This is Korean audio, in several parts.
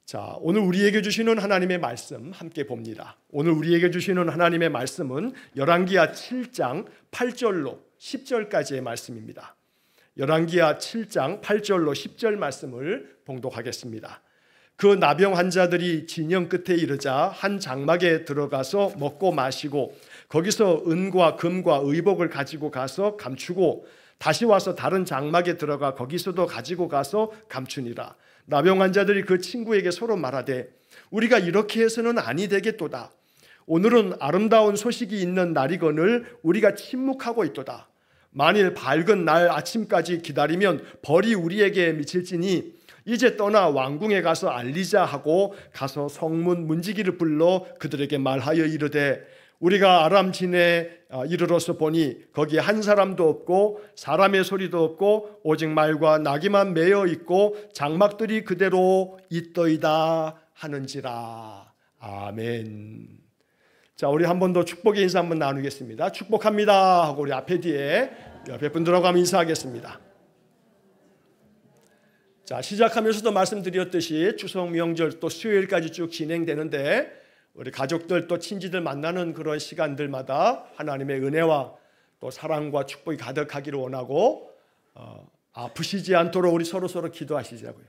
자, 오늘 우리에게 주시는 하나님의 말씀 함께 봅니다. 오늘 우리에게 주시는 하나님의 말씀은 열왕기하 7장 8절로 10절까지의 말씀입니다. 열왕기하 7장 8절로 10절 말씀을 봉독하겠습니다. 그 나병 환자들이 진영 끝에 이르자 한 장막에 들어가서 먹고 마시고 거기서 은과 금과 의복을 가지고 가서 감추고 다시 와서 다른 장막에 들어가 거기서도 가지고 가서 감추니라. 나병 환자들이 그 친구에게 서로 말하되 우리가 이렇게 해서는 아니 되겠도다. 오늘은 아름다운 소식이 있는 날이거늘 우리가 침묵하고 있도다. 만일 밝은 날 아침까지 기다리면 벌이 우리에게 미칠지니 이제 떠나 왕궁에 가서 알리자 하고 가서 성문 문지기를 불러 그들에게 말하여 이르되 우리가 아람 진에 이르러서 보니 거기 한 사람도 없고 사람의 소리도 없고 오직 말과 나귀만 매여 있고 장막들이 그대로 있더이다 하는지라. 아멘. 자, 우리 한 번 더 축복의 인사 한번 나누겠습니다. 축복합니다 하고 우리 앞에 뒤에 옆에 분들하고 한번 인사하겠습니다. 자, 시작하면서도 말씀드렸듯이 추석 명절 또 수요일까지 쭉 진행되는데 우리 가족들 또 친지들 만나는 그런 시간들마다 하나님의 은혜와 또 사랑과 축복이 가득하기를 원하고 아프시지 않도록 우리 서로 기도하시자고요.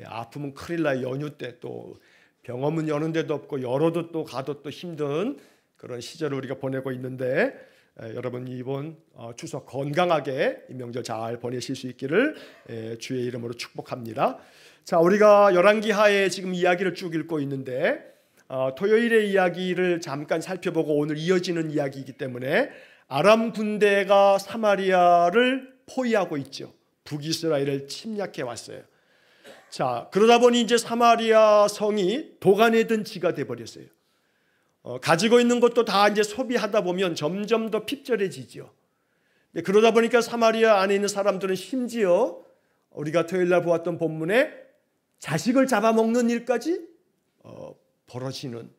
아프면 큰일 나요. 연휴 때 또 병원문 여는 데도 없고 열어도 또 가도 또 힘든 그런 시절을 우리가 보내고 있는데 여러분 이번 추석 건강하게 이 명절 잘 보내실 수 있기를 주의 이름으로 축복합니다. 자, 우리가 열왕기하에 지금 이야기를 쭉 읽고 있는데 토요일의 이야기를 잠깐 살펴보고 오늘 이어지는 이야기이기 때문에 아람 군대가 사마리아를 포위하고 있죠. 북이스라엘을 침략해 왔어요. 자, 그러다 보니 이제 사마리아 성이 도간에 든 지가 돼 버렸어요. 가지고 있는 것도 다 이제 소비하다 보면 점점 더 핍절해지죠. 그러다 보니까 사마리아 안에 있는 사람들은 심지어 우리가 토요일 날 보았던 본문에 자식을 잡아먹는 일까지 벌어지는,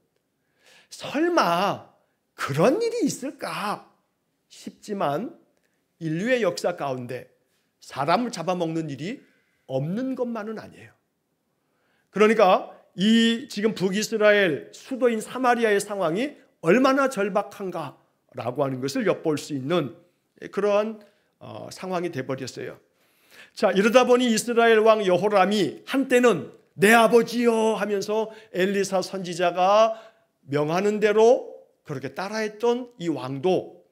설마 그런 일이 있을까 싶지만 인류의 역사 가운데 사람을 잡아먹는 일이 없는 것만은 아니에요. 그러니까 이 지금 북이스라엘 수도인 사마리아의 상황이 얼마나 절박한가라고 하는 것을 엿볼 수 있는 그러한 상황이 되어버렸어요. 자, 이러다 보니 이스라엘 왕 여호람이 한때는 내 아버지여 하면서 엘리사 선지자가 명하는 대로 그렇게 따라했던 이 왕도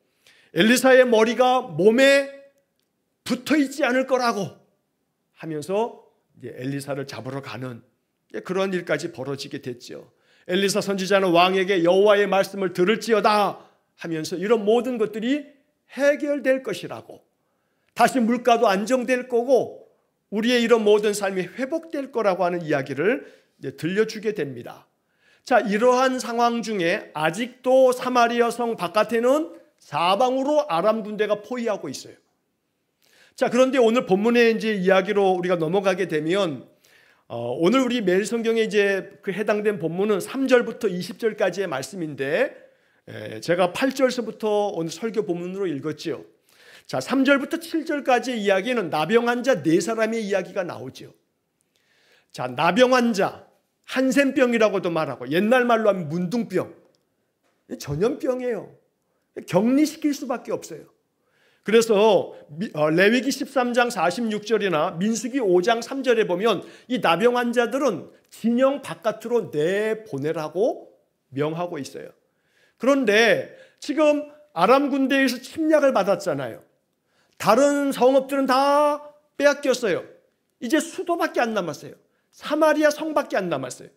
엘리사의 머리가 몸에 붙어있지 않을 거라고 하면서 이제 엘리사를 잡으러 가는 그런 일까지 벌어지게 됐죠. 엘리사 선지자는 왕에게 여호와의 말씀을 들을지어다 하면서 이런 모든 것들이 해결될 것이라고, 다시 물가도 안정될 거고 우리의 이런 모든 삶이 회복될 거라고 하는 이야기를 들려주게 됩니다. 자, 이러한 상황 중에 아직도 사마리아 성 바깥에는 사방으로 아람 군대가 포위하고 있어요. 자, 그런데 오늘 본문의 이제 이야기로 우리가 넘어가게 되면 오늘 우리 매일 성경에 이제 그 해당된 본문은 3절부터 20절까지의 말씀인데 제가 8절서부터 오늘 설교 본문으로 읽었지요. 자, 3절부터 7절까지의 이야기는 나병 환자 4사람의 이야기가 나오죠. 자, 나병 환자, 한센병이라고도 말하고 옛날 말로 하면 문둥병, 전염병이에요. 격리시킬 수밖에 없어요. 그래서 레위기 13장 46절이나 민수기 5장 3절에 보면 이 나병 환자들은 진영 바깥으로 내보내라고 명하고 있어요. 그런데 지금 아람 군대에서 침략을 받았잖아요. 다른 성읍들은 다 빼앗겼어요. 이제 수도밖에 안 남았어요. 사마리아 성밖에 안 남았어요.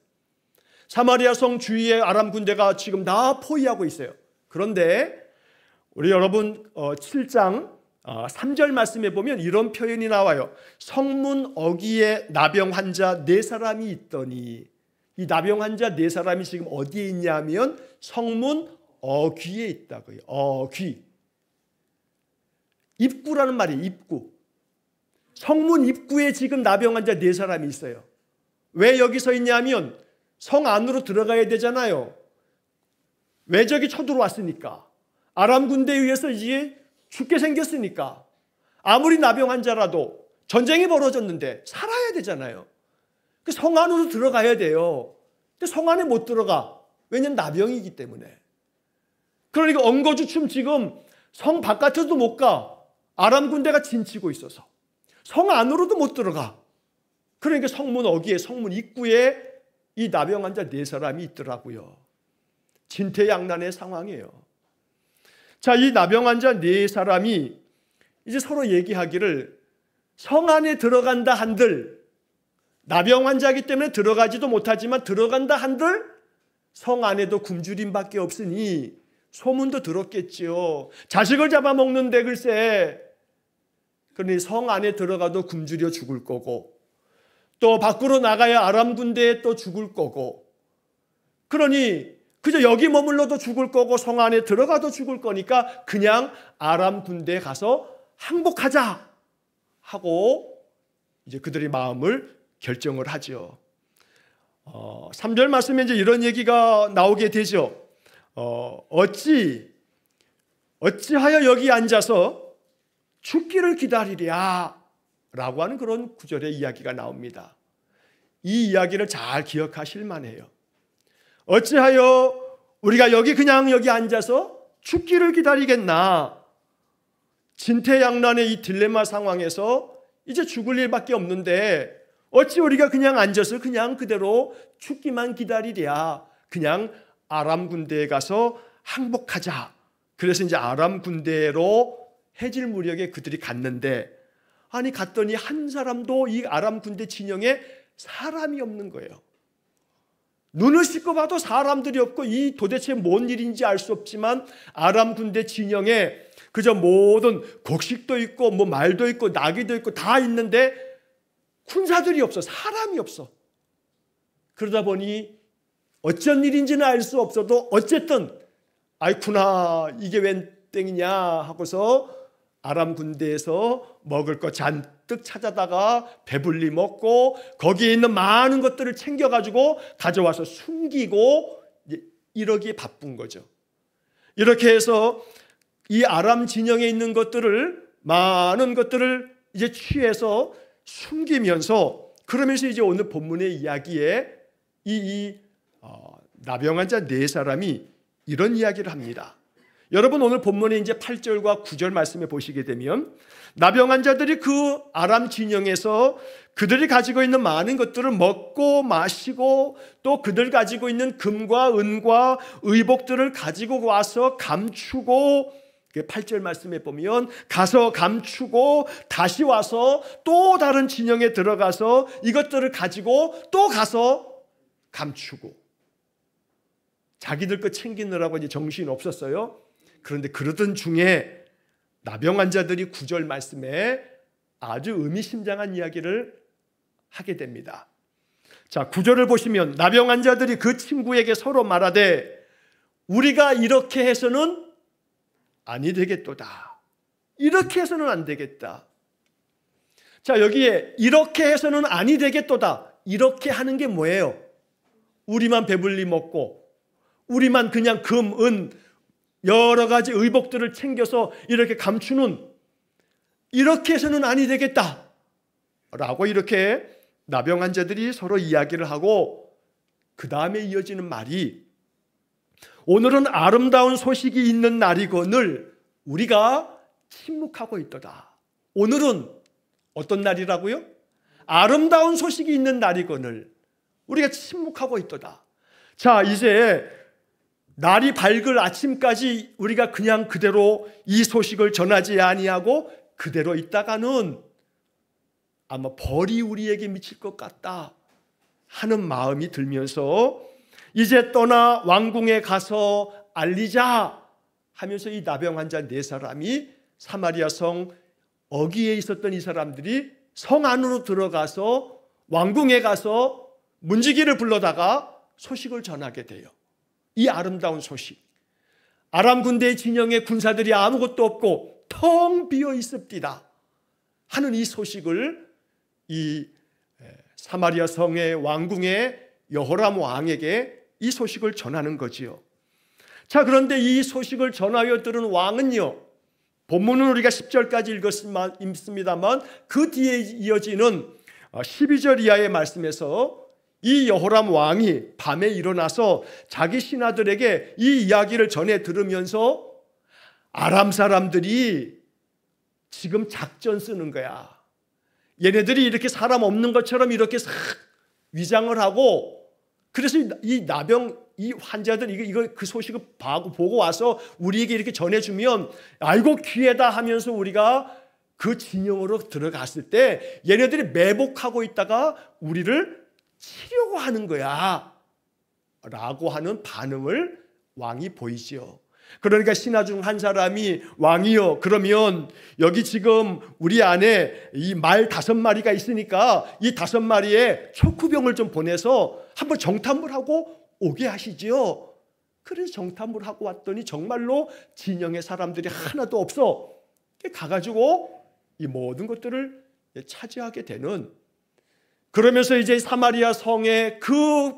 사마리아 성 주위에 아람 군대가 지금 다 포위하고 있어요. 그런데 우리 여러분 7장 3절 말씀에 보면 이런 표현이 나와요. 성문 어귀에 나병 환자 4사람이 있더니, 이 나병 환자 4사람이 지금 어디에 있냐 하면 성문 어귀에 있다고요. 어귀, 입구라는 말이에요. 입구. 성문 입구에 지금 나병 환자 4사람이 있어요. 왜 여기 서 있냐면 성 안으로 들어가야 되잖아요. 외적이 쳐들어왔으니까, 아람 군대에 의해서 이제 죽게 생겼으니까, 아무리 나병 환자라도 전쟁이 벌어졌는데 살아야 되잖아요. 그 성 안으로 들어가야 돼요. 근데 성 안에 못 들어가. 왜냐면 나병이기 때문에. 그러니까 엉거주춤 지금 성 바깥에도 못 가. 아람 군대가 진치고 있어서. 성 안으로도 못 들어가. 그러니까 성문 어귀에, 성문 입구에 이 나병 환자 4사람이 있더라고요. 진퇴양난의 상황이에요. 자, 이 나병 환자 4사람이 이제 서로 얘기하기를 성 안에 들어간다 한들, 나병 환자이기 때문에 들어가지도 못하지만 들어간다 한들 성 안에도 굶주림밖에 없으니 소문도 들었겠지요. 자식을 잡아먹는데 글쎄. 그러니 성 안에 들어가도 굶주려 죽을 거고 또 밖으로 나가야 아람 군대에 또 죽을 거고 그러니 그저 여기 머물러도 죽을 거고 성 안에 들어가도 죽을 거니까 그냥 아람 군대에 가서 항복하자 하고 이제 그들의 마음을 결정을 하죠. 3절 말씀에 이제 이런 얘기가 나오게 되죠. 어찌하여 여기 앉아서 죽기를 기다리랴 라고 하는 그런 구절의 이야기가 나옵니다. 이 이야기를 잘 기억하실 만해요. 어찌하여 우리가 여기 앉아서 죽기를 기다리겠나. 진퇴양난의 이 딜레마 상황에서 이제 죽을 일밖에 없는데 어찌 우리가 그냥 앉아서 그냥 그대로 죽기만 기다리랴. 그냥 아람 군대에 가서 항복하자. 그래서 이제 아람 군대로 해질 무렵에 그들이 갔는데 아니 갔더니 한 사람도 이 아람 군대 진영에 사람이 없는 거예요. 눈을 씻고 봐도 사람들이 없고 이 도대체 뭔 일인지 알 수 없지만 아람 군대 진영에 그저 모든 곡식도 있고 뭐 말도 있고 나귀도 있고 다 있는데 군사들이 없어. 사람이 없어. 그러다 보니 어쩐 일인지는 알 수 없어도 어쨌든 아이쿠나 이게 웬 땡이냐 하고서 아람 군대에서 먹을 거 잔뜩 찾아다가 배불리 먹고 거기에 있는 많은 것들을 챙겨가지고 가져와서 숨기고 이러기에 바쁜 거죠. 이렇게 해서 이 아람 진영에 있는 것들을 많은 것들을 이제 취해서 숨기면서 그러면서 이제 오늘 본문의 이야기에 나병 환자 4사람이 이런 이야기를 합니다. 여러분 오늘 본문에 이제 8절과 9절 말씀에 보시게 되면 나병 환자들이 그 아람 진영에서 그들이 가지고 있는 많은 것들을 먹고 마시고 또 그들 가지고 있는 금과 은과 의복들을 가지고 와서 감추고 8절 말씀에 보면 가서 감추고 다시 와서 또 다른 진영에 들어가서 이것들을 가지고 또 가서 감추고 자기들 거 챙기느라고 이제 정신이 없었어요. 그런데 그러던 중에 나병 환자들이 9절 말씀에 아주 의미심장한 이야기를 하게 됩니다. 자, 9절을 보시면 나병 환자들이 그 친구에게 서로 말하되 우리가 이렇게 해서는 아니 되겠도다. 이렇게 해서는 안 되겠다. 자, 여기에 이렇게 해서는 아니 되겠도다. 이렇게 하는 게 뭐예요? 우리만 배불리 먹고 우리만 그냥 금, 은 여러 가지 의복들을 챙겨서 이렇게 감추는 이렇게 해서는 아니 되겠다 라고 이렇게 나병 환자들이 서로 이야기를 하고 그 다음에 이어지는 말이 오늘은 아름다운 소식이 있는 날이거늘 우리가 침묵하고 있도다. 오늘은 어떤 날이라고요? 아름다운 소식이 있는 날이거늘 우리가 침묵하고 있도다. 자, 이제 날이 밝을 아침까지 우리가 그냥 그대로 이 소식을 전하지 아니하고 그대로 있다가는 아마 벌이 우리에게 미칠 것 같다 하는 마음이 들면서 이제 떠나 왕궁에 가서 알리자 하면서 이 나병 환자 4사람이 사마리아 성 어귀에 있었던 이 사람들이 성 안으로 들어가서 왕궁에 가서 문지기를 불러다가 소식을 전하게 돼요. 이 아름다운 소식. 아람 군대의 진영에 군사들이 아무것도 없고 텅 비어 있습니다 하는 이 소식을 이 사마리아 성의 왕궁의 여호람 왕에게 이 소식을 전하는 거지요. 자, 그런데 이 소식을 전하여 들은 왕은요, 본문은 우리가 10절까지 읽었습니다만 그 뒤에 이어지는 12절 이하의 말씀에서 이 여호람 왕이 밤에 일어나서 자기 신하들에게 이 이야기를 전해 들으면서 아람 사람들이 지금 작전 쓰는 거야. 얘네들이 이렇게 사람 없는 것처럼 이렇게 싹 위장을 하고, 그래서 이 나병, 이 환자들 이거 그 소식을 보고 와서 우리에게 이렇게 전해주면 아이고 기회다 하면서 우리가 그 진영으로 들어갔을 때 얘네들이 매복하고 있다가 우리를 치려고 하는 거야 라고 하는 반응을 왕이 보이지요. 그러니까 신하 중 한 사람이 왕이요, 그러면 여기 지금 우리 안에 이 말 5마리가 있으니까 이 5마리에 촉구병을 좀 보내서 한번 정탐을 하고 오게 하시지요. 그래서 정탐을 하고 왔더니 정말로 진영의 사람들이 하나도 없어. 가가지고 이 모든 것들을 차지하게 되는, 그러면서 이제 사마리아 성의 그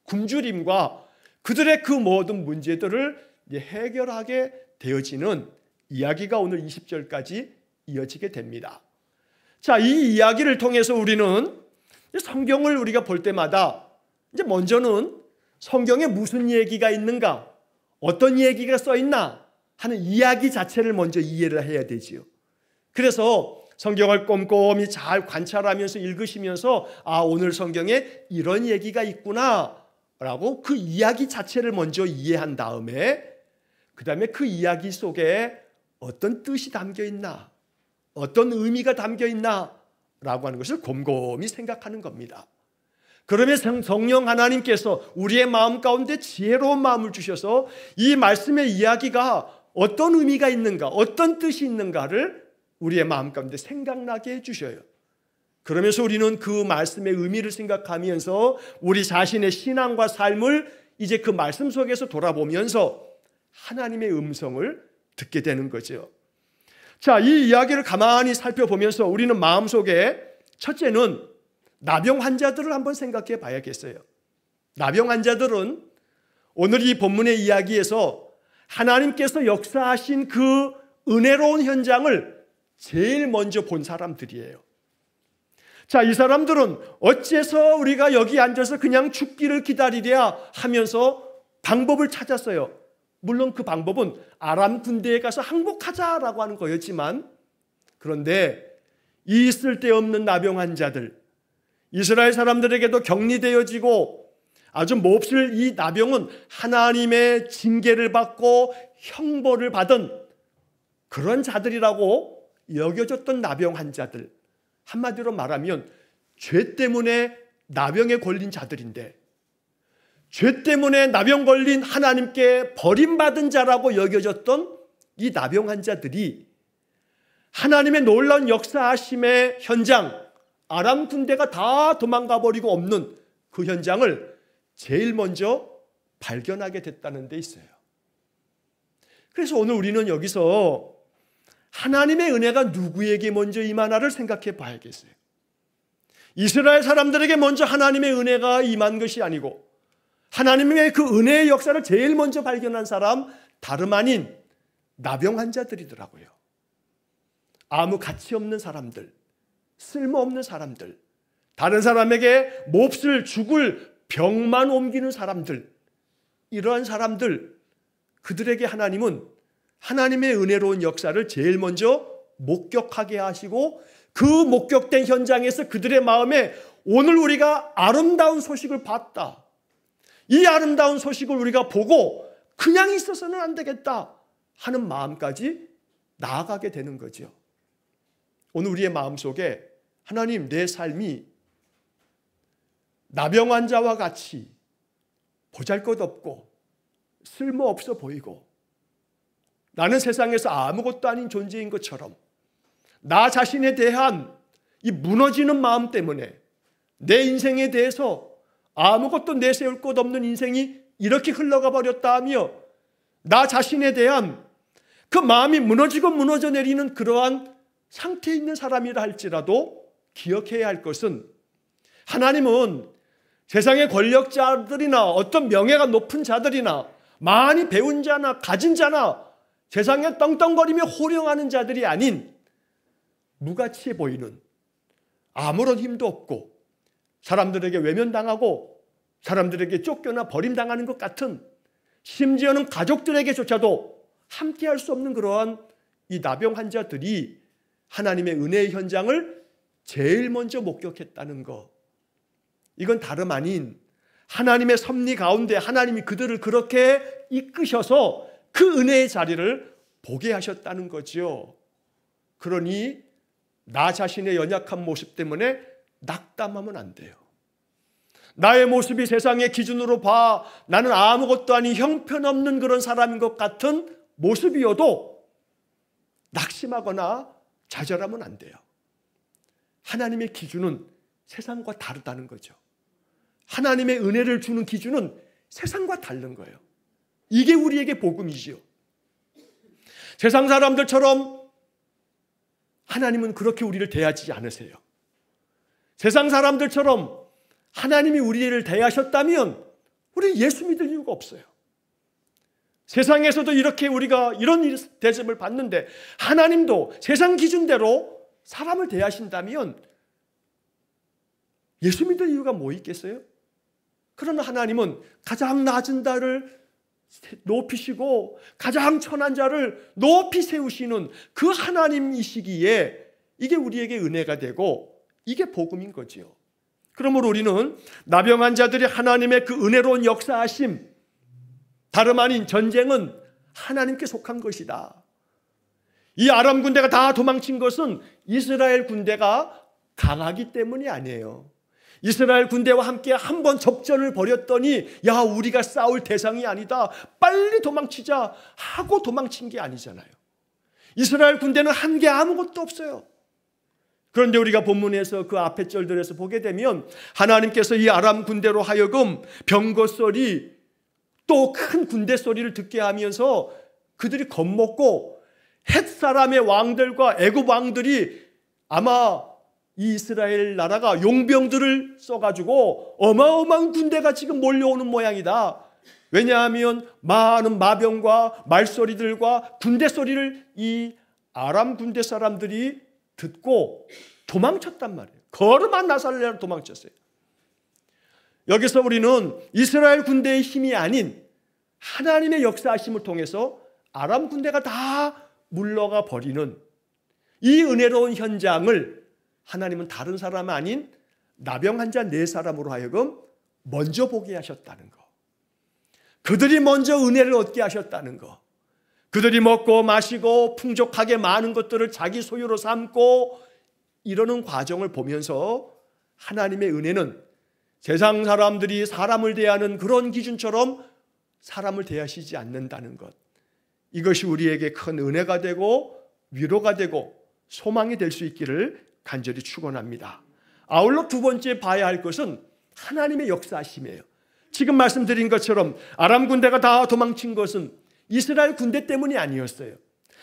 굶주림과 그들의 그 모든 문제들을 해결하게 되어지는 이야기가 오늘 20절까지 이어지게 됩니다. 자, 이 이야기를 통해서 우리는 성경을 우리가 볼 때마다 이제 먼저는 성경에 무슨 얘기가 있는가, 어떤 얘기가 써 있나 하는 이야기 자체를 먼저 이해를 해야 되지요. 그래서 성경을 꼼꼼히 잘 관찰하면서 읽으시면서 오늘 성경에 이런 얘기가 있구나 라고 그 이야기 자체를 먼저 이해한 다음에 그 다음에 그 이야기 속에 어떤 뜻이 담겨 있나, 어떤 의미가 담겨 있나 라고 하는 것을 곰곰이 생각하는 겁니다. 그러면 성령 하나님께서 우리의 마음 가운데 지혜로운 마음을 주셔서 이 말씀의 이야기가 어떤 의미가 있는가, 어떤 뜻이 있는가를 우리의 마음 가운데 생각나게 해주셔요. 그러면서 우리는 그 말씀의 의미를 생각하면서 우리 자신의 신앙과 삶을 이제 그 말씀 속에서 돌아보면서 하나님의 음성을 듣게 되는 거죠. 자, 이 이야기를 가만히 살펴보면서 우리는 마음속에 첫째는 나병 환자들을 한번 생각해 봐야겠어요. 나병 환자들은 오늘 이 본문의 이야기에서 하나님께서 역사하신 그 은혜로운 현장을 제일 먼저 본 사람들이에요. 자, 이 사람들은 어째서 우리가 여기 앉아서 그냥 죽기를 기다리랴 하면서 방법을 찾았어요. 물론 그 방법은 아람 군대에 가서 항복하자라고 하는 거였지만, 그런데 이 쓸데없는 나병 환자들, 이스라엘 사람들에게도 격리되어지고 아주 몹쓸 이 나병은 하나님의 징계를 받고 형벌을 받은 그런 자들이라고 여겨졌던 나병 환자들, 한마디로 말하면 죄 때문에 나병에 걸린 자들인데, 죄 때문에 나병 걸린 하나님께 버림받은 자라고 여겨졌던 이 나병 환자들이 하나님의 놀라운 역사하심의 현장, 아람 군대가 다 도망가 버리고 없는 그 현장을 제일 먼저 발견하게 됐다는 데 있어요. 그래서 오늘 우리는 여기서 하나님의 은혜가 누구에게 먼저 임하나를 생각해 봐야겠어요. 이스라엘 사람들에게 먼저 하나님의 은혜가 임한 것이 아니고 하나님의 그 은혜의 역사를 제일 먼저 발견한 사람, 다름 아닌 나병 환자들이더라고요. 아무 가치 없는 사람들, 쓸모없는 사람들, 다른 사람에게 몹쓸 죽을 병만 옮기는 사람들, 이러한 사람들, 그들에게 하나님은 하나님의 은혜로운 역사를 제일 먼저 목격하게 하시고 그 목격된 현장에서 그들의 마음에 오늘 우리가 아름다운 소식을 봤다, 이 아름다운 소식을 우리가 보고 그냥 있어서는 안 되겠다 하는 마음까지 나아가게 되는 거죠. 오늘 우리의 마음속에 하나님, 내 삶이 나병 환자와 같이 보잘것없고 쓸모없어 보이고 나는 세상에서 아무것도 아닌 존재인 것처럼 나 자신에 대한 이 무너지는 마음 때문에 내 인생에 대해서 아무것도 내세울 것 없는 인생이 이렇게 흘러가 버렸다 하며 나 자신에 대한 그 마음이 무너지고 무너져 내리는 그러한 상태에 있는 사람이라 할지라도 기억해야 할 것은, 하나님은 세상의 권력자들이나 어떤 명예가 높은 자들이나 많이 배운 자나 가진 자나 세상에 떵떵거리며 호령하는 자들이 아닌 무가치해 보이는 아무런 힘도 없고 사람들에게 외면당하고 사람들에게 쫓겨나 버림당하는 것 같은, 심지어는 가족들에게조차도 함께할 수 없는 그러한 이 나병 환자들이 하나님의 은혜의 현장을 제일 먼저 목격했다는 것, 이건 다름 아닌 하나님의 섭리 가운데 하나님이 그들을 그렇게 이끄셔서 그 은혜의 자리를 보게 하셨다는 거죠. 그러니 나 자신의 연약한 모습 때문에 낙담하면 안 돼요. 나의 모습이 세상의 기준으로 봐 나는 아무것도 아닌 형편없는 그런 사람인 것 같은 모습이어도 낙심하거나 좌절하면 안 돼요. 하나님의 기준은 세상과 다르다는 거죠. 하나님의 은혜를 주는 기준은 세상과 다른 거예요. 이게 우리에게 복음이지요. 세상 사람들처럼 하나님은 그렇게 우리를 대하지 않으세요. 세상 사람들처럼 하나님이 우리를 대하셨다면 우리 예수 믿을 이유가 없어요. 세상에서도 이렇게 우리가 이런 대접을 받는데 하나님도 세상 기준대로 사람을 대하신다면 예수 믿을 이유가 뭐 있겠어요? 그러나 하나님은 가장 낮은 자를 높이시고 가장 천한 자를 높이 세우시는 그 하나님이시기에 이게 우리에게 은혜가 되고 이게 복음인 거지요. 그러므로 우리는 나병한 자들이 하나님의 그 은혜로운 역사하심, 다름 아닌 전쟁은 하나님께 속한 것이다. 이 아람 군대가 다 도망친 것은 이스라엘 군대가 강하기 때문이 아니에요. 이스라엘 군대와 함께 한 번 접전을 벌였더니 야, 우리가 싸울 대상이 아니다, 빨리 도망치자 하고 도망친 게 아니잖아요. 이스라엘 군대는 한 게 아무것도 없어요. 그런데 우리가 본문에서 그 앞에 절들에서 보게 되면 하나님께서 이 아람 군대로 하여금 병거 소리 또 큰 군대 소리를 듣게 하면서 그들이 겁먹고 헷 사람의 왕들과 애굽 왕들이 아마 이 이스라엘 나라가 용병들을 써가지고 어마어마한 군대가 지금 몰려오는 모양이다. 왜냐하면 많은 마병과 말소리들과 군대 소리를 이 아람 군대 사람들이 듣고 도망쳤단 말이에요. 걸음만 나살려고 도망쳤어요. 여기서 우리는 이스라엘 군대의 힘이 아닌 하나님의 역사하심을 통해서 아람 군대가 다 물러가 버리는 이 은혜로운 현장을 하나님은 다른 사람 아닌 나병 환자 4사람으로 하여금 먼저 보게 하셨다는 것, 그들이 먼저 은혜를 얻게 하셨다는 것, 그들이 먹고 마시고 풍족하게 많은 것들을 자기 소유로 삼고 이러는 과정을 보면서 하나님의 은혜는 세상 사람들이 사람을 대하는 그런 기준처럼 사람을 대하시지 않는다는 것, 이것이 우리에게 큰 은혜가 되고 위로가 되고 소망이 될 수 있기를 간절히 축원합니다. 아울러 두 번째 봐야 할 것은 하나님의 역사하심이에요. 지금 말씀드린 것처럼 아람 군대가 다 도망친 것은 이스라엘 군대 때문이 아니었어요.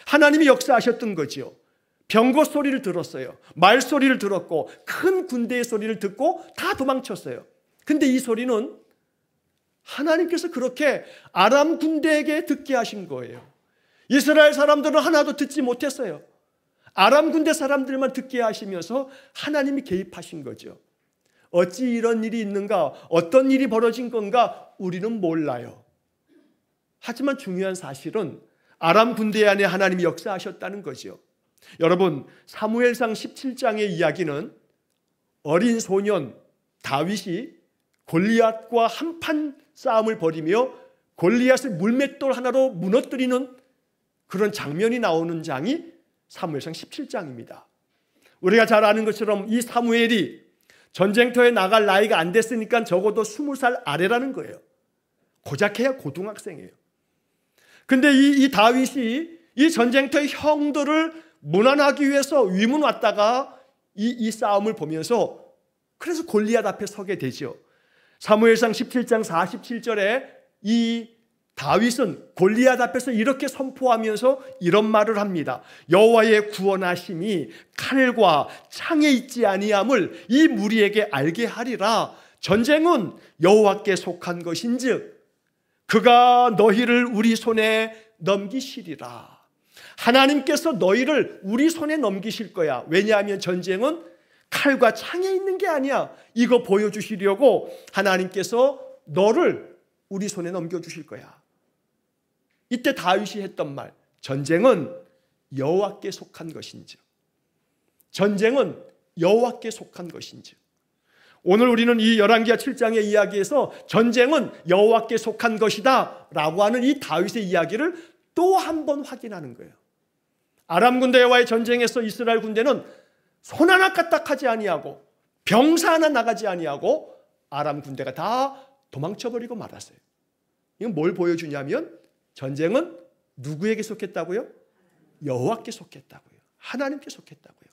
하나님이 역사하셨던 거지요. 병거 소리를 들었어요. 말 소리를 들었고 큰 군대의 소리를 듣고 다 도망쳤어요. 근데 이 소리는 하나님께서 그렇게 아람 군대에게 듣게 하신 거예요. 이스라엘 사람들은 하나도 듣지 못했어요. 아람 군대 사람들만 듣게 하시면서 하나님이 개입하신 거죠. 어찌 이런 일이 있는가, 어떤 일이 벌어진 건가 우리는 몰라요. 하지만 중요한 사실은 아람 군대 안에 하나님이 역사하셨다는 거죠. 여러분, 사무엘상 17장의 이야기는 어린 소년 다윗이 골리앗과 한판 싸움을 벌이며 골리앗을 물맷돌 하나로 무너뜨리는 그런 장면이 나오는 장이 사무엘상 17장입니다. 우리가 잘 아는 것처럼 이 사무엘이 전쟁터에 나갈 나이가 안 됐으니까 적어도 20살 아래라는 거예요. 고작해야 고등학생이에요. 근데 이 다윗이 이 전쟁터의 형들을 무난하기 위해서 위문 왔다가 이 싸움을 보면서 그래서 골리앗 앞에 서게 되죠. 사무엘상 17장 47절에 이 다윗은 골리앗 앞에서 이렇게 선포하면서 이런 말을 합니다. 여호와의 구원하심이 칼과 창에 있지 아니함을 이 무리에게 알게 하리라. 전쟁은 여호와께 속한 것인즉 그가 너희를 우리 손에 넘기시리라. 하나님께서 너희를 우리 손에 넘기실 거야. 왜냐하면 전쟁은 칼과 창에 있는 게 아니야. 이거 보여주시려고 하나님께서 너를 우리 손에 넘겨주실 거야. 이때 다윗이 했던 말, 전쟁은 여호와께 속한 것인지, 전쟁은 여호와께 속한 것인지. 오늘 우리는 이 열왕기하 7장의 이야기에서 전쟁은 여호와께 속한 것이다 라고 하는 이 다윗의 이야기를 또 한 번 확인하는 거예요. 아람 군대와의 전쟁에서 이스라엘 군대는 손 하나 까딱하지 아니하고 병사 하나 나가지 아니하고 아람 군대가 다 도망쳐버리고 말았어요. 이건 뭘 보여주냐면 전쟁은 누구에게 속했다고요? 여호와께 속했다고요. 하나님께 속했다고요.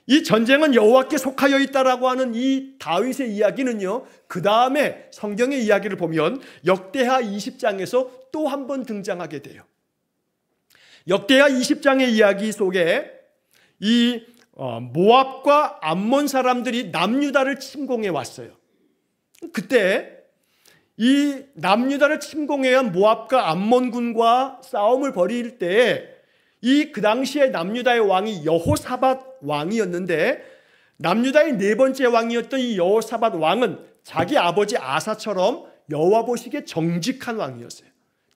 이 전쟁은 여호와께 속하여 있다라고 하는 이 다윗의 이야기는요, 그 다음에 성경의 이야기를 보면 역대하 20장에서 또 한 번 등장하게 돼요. 역대하 20장의 이야기 속에 이 모압과 암몬 사람들이 남유다를 침공해 왔어요. 그때 이 남유다를 침공해온 모압과 암몬군과 싸움을 벌일 때 그 당시에 남유다의 왕이 여호사밧 왕이었는데, 남유다의 네 번째 왕이었던 이 여호사밧 왕은 자기 아버지 아사처럼 여호와 보시기에 정직한 왕이었어요.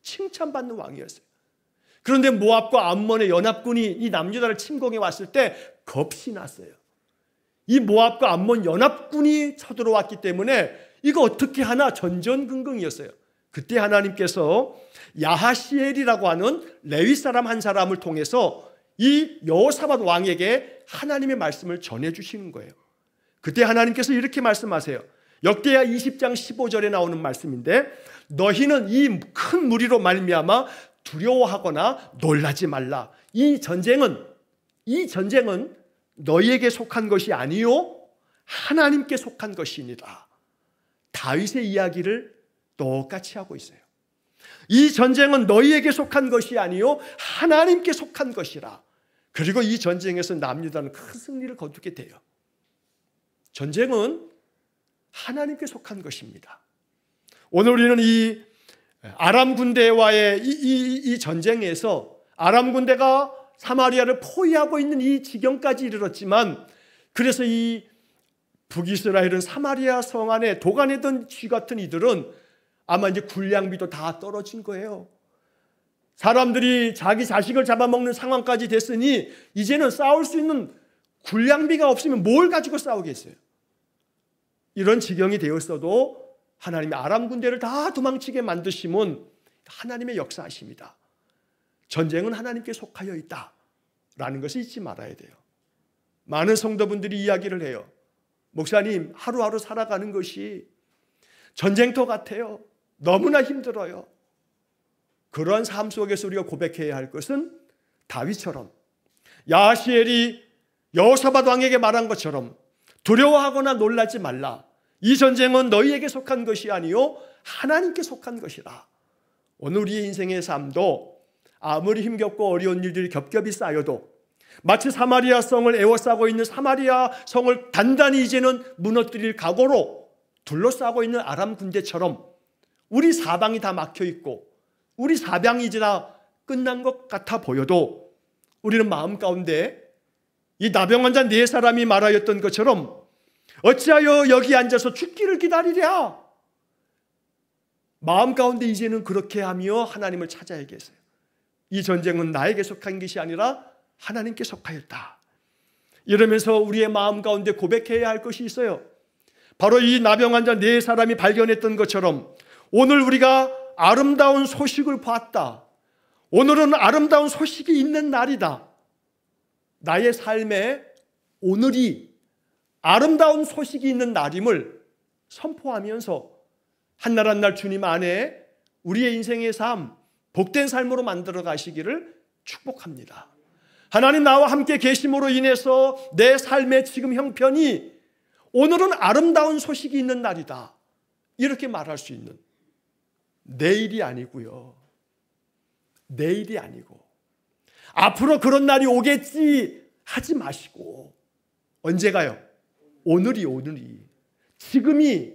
칭찬받는 왕이었어요. 그런데 모압과 암몬의 연합군이 이 남유다를 침공해 왔을 때 겁이 났어요. 이 모압과 암몬 연합군이 쳐들어왔기 때문에 이거 어떻게 하나 전전긍긍이었어요. 그때 하나님께서 야하시엘이라고 하는 레위 사람 한 사람을 통해서 이 여호사밧 왕에게 하나님의 말씀을 전해주시는 거예요. 그때 하나님께서 이렇게 말씀하세요. 역대하 20장 15절에 나오는 말씀인데, 너희는 이 큰 무리로 말미암아 두려워하거나 놀라지 말라. 이 전쟁은 너희에게 속한 것이 아니요 하나님께 속한 것이니라. 다윗의 이야기를 똑같이 하고 있어요. 이 전쟁은 너희에게 속한 것이 아니요 하나님께 속한 것이라. 그리고 이 전쟁에서 남유다는 큰 승리를 거두게 돼요. 전쟁은 하나님께 속한 것입니다. 오늘 우리는 이 아람 군대와의 이 전쟁에서 아람 군대가 사마리아를 포위하고 있는 이 지경까지 이르렀지만, 그래서 이 북이스라엘은 사마리아 성 안에 도가내던 쥐 같은 이들은 아마 이제 군량비도 다 떨어진 거예요. 사람들이 자기 자식을 잡아먹는 상황까지 됐으니 이제는 싸울 수 있는 군량비가 없으면 뭘 가지고 싸우겠어요. 이런 지경이 되었어도 하나님이 아람 군대를 다 도망치게 만드심은 하나님의 역사하십니다. 전쟁은 하나님께 속하여 있다라는 것을 잊지 말아야 돼요. 많은 성도분들이 이야기를 해요. 목사님, 하루하루 살아가는 것이 전쟁터 같아요. 너무나 힘들어요. 그러한 삶 속에서 우리가 고백해야 할 것은 다윗처럼, 야하시엘이 여호사밧 왕에게 말한 것처럼 두려워하거나 놀라지 말라. 이 전쟁은 너희에게 속한 것이 아니요 하나님께 속한 것이라. 오늘 우리의 인생의 삶도 아무리 힘겹고 어려운 일들이 겹겹이 쌓여도 마치 사마리아 성을 에워싸고 있는 사마리아 성을 단단히 이제는 무너뜨릴 각오로 둘러싸고 있는 아람 군대처럼 우리 사방이 다 막혀있고 우리 사방이 이제 다 끝난 것 같아 보여도 우리는 마음 가운데 이 나병 환자 네 사람이 말하였던 것처럼 어찌하여 여기 앉아서 죽기를 기다리랴. 마음 가운데 이제는 그렇게 하며 하나님을 찾아야겠어요. 이 전쟁은 나에게 속한 것이 아니라 하나님께 속하였다. 이러면서 우리의 마음 가운데 고백해야 할 것이 있어요. 바로 이 나병 환자 네 사람이 발견했던 것처럼 오늘 우리가 아름다운 소식을 봤다. 오늘은 아름다운 소식이 있는 날이다. 나의 삶에 오늘이 아름다운 소식이 있는 날임을 선포하면서 한날 한날 주님 안에 우리의 인생의 삶, 복된 삶으로 만들어 가시기를 축복합니다. 하나님 나와 함께 계심으로 인해서 내 삶의 지금 형편이 오늘은 아름다운 소식이 있는 날이다. 이렇게 말할 수 있는, 내일이 아니고요. 내일이 아니고 앞으로 그런 날이 오겠지 하지 마시고 언제가요? 오늘이 지금이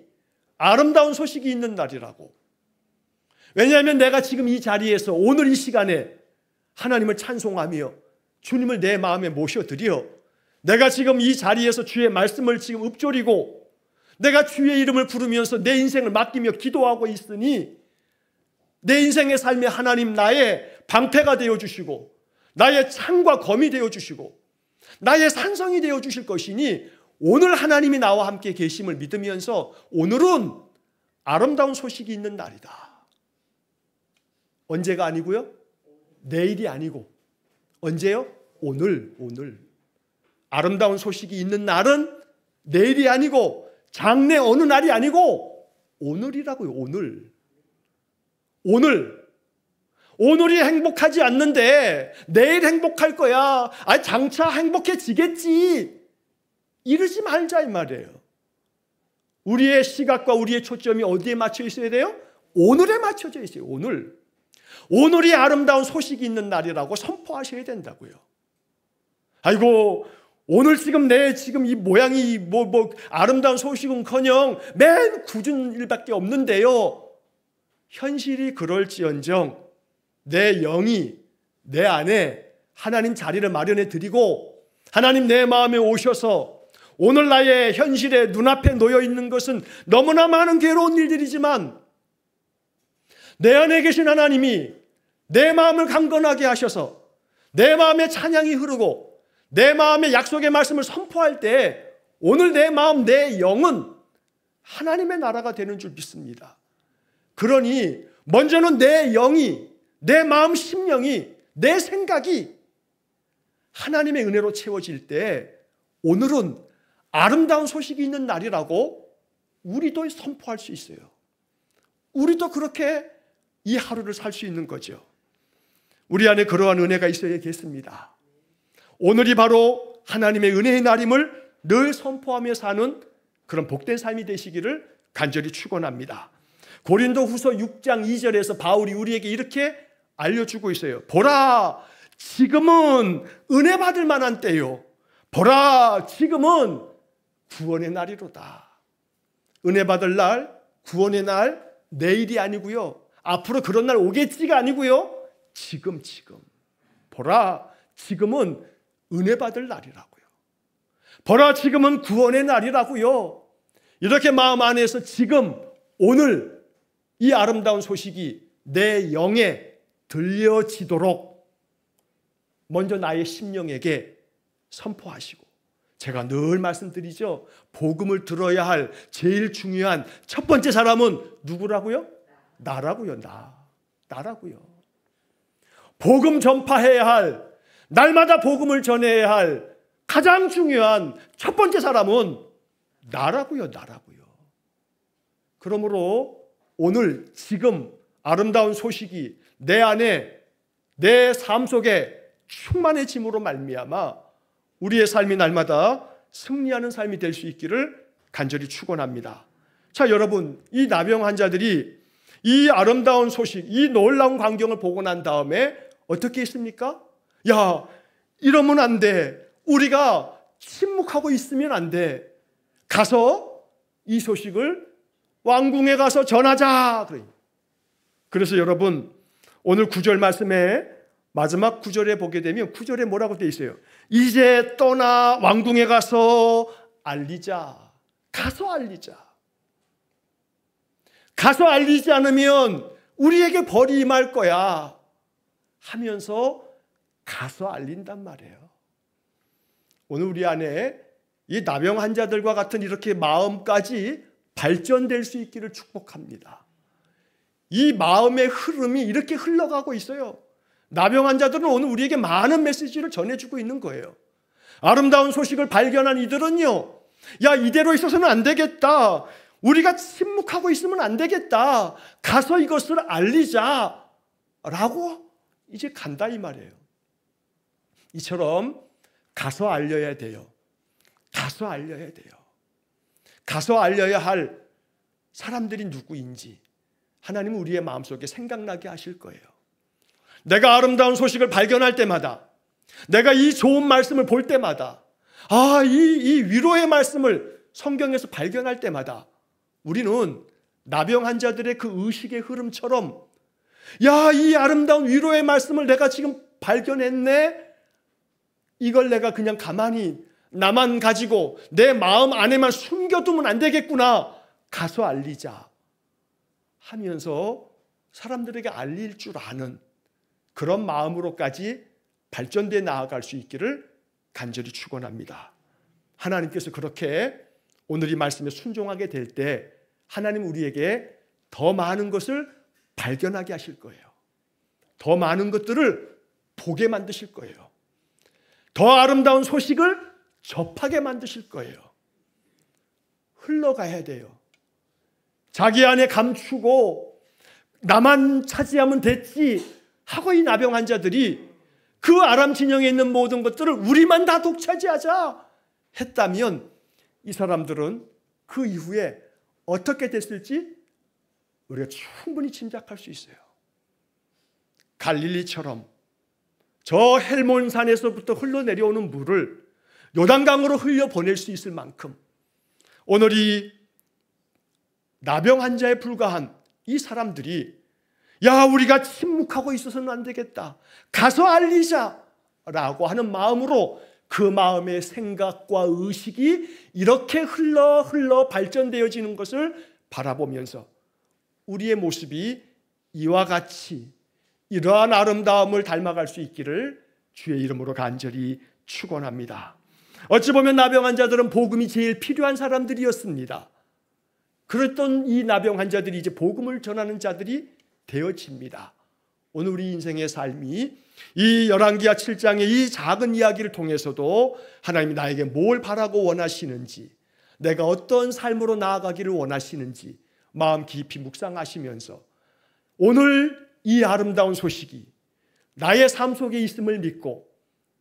아름다운 소식이 있는 날이라고. 왜냐하면 내가 지금 이 자리에서 오늘 이 시간에 하나님을 찬송하며 주님을 내 마음에 모셔드려 내가 지금 이 자리에서 주의 말씀을 지금 읊조리고 내가 주의 이름을 부르면서 내 인생을 맡기며 기도하고 있으니 내 인생의 삶에 하나님 나의 방패가 되어주시고 나의 창과 검이 되어주시고 나의 산성이 되어주실 것이니 오늘 하나님이 나와 함께 계심을 믿으면서 오늘은 아름다운 소식이 있는 날이다. 언제가 아니고요? 내일이 아니고 언제요? 오늘. 아름다운 소식이 있는 날은 내일이 아니고 장래 어느 날이 아니고 오늘이라고요. 오늘이 행복하지 않는데 내일 행복할 거야. 장차 행복해지겠지. 이러지 말자 이 말이에요. 우리의 시각과 우리의 초점이 어디에 맞춰 있어야 돼요? 오늘에 맞춰져 있어요. 오늘이 아름다운 소식이 있는 날이라고 선포하셔야 된다고요. 아이고 오늘 지금 지금 이 모양이 아름다운 소식은커녕 맨 굳은 일밖에 없는데요. 현실이 그럴지언정 내 영이 내 안에 하나님 자리를 마련해 드리고 하나님 내 마음에 오셔서 오늘 나의 현실에 눈앞에 놓여 있는 것은 너무나 많은 괴로운 일들이지만 내 안에 계신 하나님이 내 마음을 강건하게 하셔서 내 마음에 찬양이 흐르고 내 마음에 약속의 말씀을 선포할 때 오늘 내 마음, 내 영은 하나님의 나라가 되는 줄 믿습니다. 그러니 먼저는 내 영이, 내 마음 심령이, 내 생각이 하나님의 은혜로 채워질 때 오늘은 아름다운 소식이 있는 날이라고 우리도 선포할 수 있어요. 우리도 그렇게 이 하루를 살 수 있는 거죠. 우리 안에 그러한 은혜가 있어야겠습니다. 오늘이 바로 하나님의 은혜의 날임을 늘 선포하며 사는 그런 복된 삶이 되시기를 간절히 축원합니다. 고린도후서 6장 2절에서 바울이 우리에게 이렇게 알려주고 있어요. 보라, 지금은 은혜 받을 만한 때요. 보라, 지금은 구원의 날이로다. 은혜 받을 날, 구원의 날, 내일이 아니고요. 앞으로 그런 날 오겠지가 아니고요. 지금. 보라, 지금은 은혜 받을 날이라고요. 보라, 지금은 구원의 날이라고요. 이렇게 마음 안에서 지금, 오늘 이 아름다운 소식이 내 영에 들려지도록 먼저 나의 심령에게 선포하시고, 제가 늘 말씀드리죠. 복음을 들어야 할 제일 중요한 첫 번째 사람은 누구라고요? 나라고요. 나라고요. 복음 전파해야 할, 날마다 복음을 전해야 할 가장 중요한 첫 번째 사람은 나라고요. 그러므로 오늘 지금 아름다운 소식이 내 안에, 내 삶 속에 충만해짐으로 말미암아 우리의 삶이 날마다 승리하는 삶이 될 수 있기를 간절히 축원합니다. 자, 여러분, 이 나병 환자들이 이 아름다운 소식, 이 놀라운 광경을 보고 난 다음에 어떻게 했습니까? 야, 이러면 안 돼. 우리가 침묵하고 있으면 안 돼. 가서 이 소식을 왕궁에 가서 전하자. 그래서 여러분, 오늘 9절 말씀에 마지막 9절에 보게 되면 9절에 뭐라고 되어 있어요? 이제 떠나 왕궁에 가서 알리자. 가서 알리지 않으면 우리에게 벌이 임할 거야 하면서 가서 알린단 말이에요. 오늘 우리 안에 이 나병 환자들과 같은 이렇게 마음까지 발전될 수 있기를 축복합니다. 이 마음의 흐름이 이렇게 흘러가고 있어요. 나병 환자들은 오늘 우리에게 많은 메시지를 전해주고 있는 거예요. 아름다운 소식을 발견한 이들은요, 야, 이대로 있어서는 안 되겠다. 우리가 침묵하고 있으면 안 되겠다. 가서 이것을 알리자 라고 이제 간다 이 말이에요. 이처럼 가서 알려야 돼요. 가서 알려야 할 사람들이 누구인지 하나님은 우리의 마음속에 생각나게 하실 거예요. 내가 아름다운 소식을 발견할 때마다, 내가 이 좋은 말씀을 볼 때마다, 이 위로의 말씀을 성경에서 발견할 때마다 우리는 나병 환자들의 그 의식의 흐름처럼, 야, 이 아름다운 위로의 말씀을 내가 지금 발견했네. 이걸 내가 그냥 가만히 나만 가지고 내 마음 안에만 숨겨두면 안 되겠구나. 가서 알리자 하면서 사람들에게 알릴 줄 아는 그런 마음으로까지 발전돼 나아갈 수 있기를 간절히 축원합니다. 하나님께서 그렇게 오늘 이 말씀에 순종하게 될 때 하나님 우리에게 더 많은 것을 발견하게 하실 거예요. 더 많은 것들을 보게 만드실 거예요. 더 아름다운 소식을 접하게 만드실 거예요. 흘러가야 돼요. 자기 안에 감추고 나만 차지하면 됐지 하고 이 나병 환자들이 그 아람 진영에 있는 모든 것들을 우리만 다 독차지하자 했다면 이 사람들은 그 이후에 어떻게 됐을지 우리가 충분히 짐작할 수 있어요. 갈릴리처럼 저 헬몬산에서부터 흘러내려오는 물을 요단강으로 흘려보낼 수 있을 만큼 오늘 이 나병 환자에 불과한 이 사람들이 야, 우리가 침묵하고 있어서는 안 되겠다. 가서 알리자 라고 하는 마음으로 그 마음의 생각과 의식이 이렇게 흘러 발전되어지는 것을 바라보면서 우리의 모습이 이와 같이 이러한 아름다움을 닮아갈 수 있기를 주의 이름으로 간절히 축원합니다. 어찌 보면 나병 환자들은 복음이 제일 필요한 사람들이었습니다. 그랬던 이 나병 환자들이 이제 복음을 전하는 자들이 되어집니다. 오늘 우리 인생의 삶이 이 열왕기하 7장의 이 작은 이야기를 통해서도 하나님이 나에게 뭘 바라고 원하시는지, 내가 어떤 삶으로 나아가기를 원하시는지 마음 깊이 묵상하시면서 오늘 이 아름다운 소식이 나의 삶 속에 있음을 믿고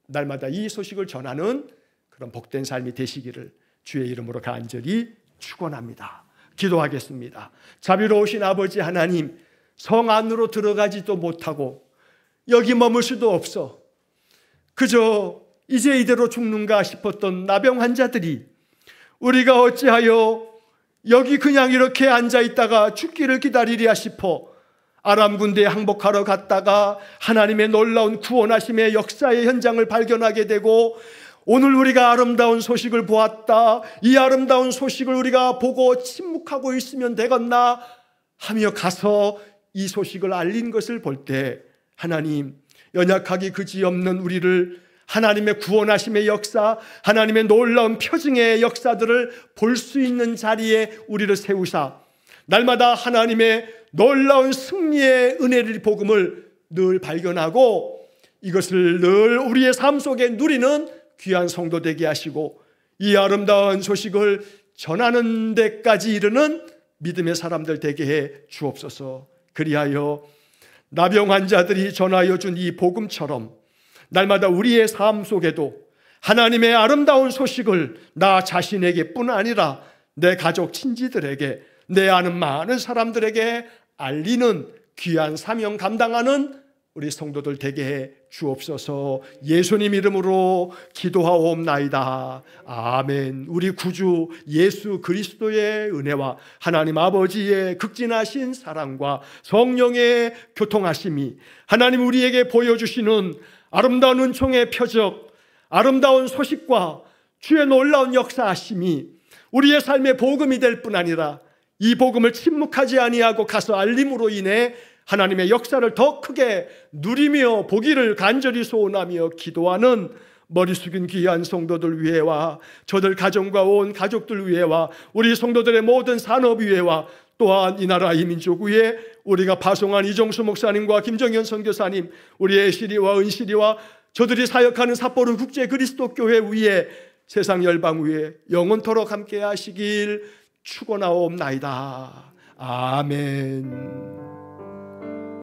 날마다 이 소식을 전하는 그런 복된 삶이 되시기를 주의 이름으로 간절히 축원합니다. 기도하겠습니다. 자비로우신 아버지 하나님, 성 안으로 들어가지도 못하고 여기 머물 수도 없어 그저 이제 이대로 죽는가 싶었던 나병 환자들이 우리가 어찌하여 여기 그냥 이렇게 앉아있다가 죽기를 기다리랴 싶어 아람 군대에 항복하러 갔다가 하나님의 놀라운 구원하심의 역사의 현장을 발견하게 되고 오늘 우리가 아름다운 소식을 보았다. 이 아름다운 소식을 우리가 보고 침묵하고 있으면 되겠나 하며 가서 이 소식을 알린 것을 볼 때 하나님, 연약하기 그지없는 우리를 하나님의 구원하심의 역사, 하나님의 놀라운 표징의 역사들을 볼 수 있는 자리에 우리를 세우사 날마다 하나님의 놀라운 승리의 은혜를 복음을 늘 발견하고 이것을 늘 우리의 삶 속에 누리는 귀한 성도 되게 하시고 이 아름다운 소식을 전하는 데까지 이르는 믿음의 사람들 되게 해 주옵소서. 그리하여 나병 환자들이 전하여 준 이 복음처럼 날마다 우리의 삶 속에도 하나님의 아름다운 소식을 나 자신에게뿐 아니라 내 가족 친지들에게 내 아는 많은 사람들에게 알리는 귀한 사명 감당하는 우리 성도들 되게 해 주옵소서. 예수님 이름으로 기도하옵나이다. 아멘. 우리 구주 예수 그리스도의 은혜와 하나님 아버지의 극진하신 사랑과 성령의 교통하심이 하나님 우리에게 보여주시는 아름다운 은총의 표적, 아름다운 소식과 주의 놀라운 역사하심이 우리의 삶의 복음이 될 뿐 아니라 이 복음을 침묵하지 아니하고 가서 알림으로 인해 하나님의 역사를 더 크게 누리며 보기를 간절히 소원하며 기도하는 머리 숙인 귀한 성도들 위해와 저들 가정과 온 가족들 위해와 우리 성도들의 모든 산업 위해와 또한 이 나라 이 민족 위에 우리가 파송한 이정수 목사님과 김정현 선교사님, 우리 애시리와 은시리와 저들이 사역하는 삿포로 국제 그리스도 교회 위에 세상 열방 위에 영원토록 함께 하시길 축원하옵나이다. 아멘.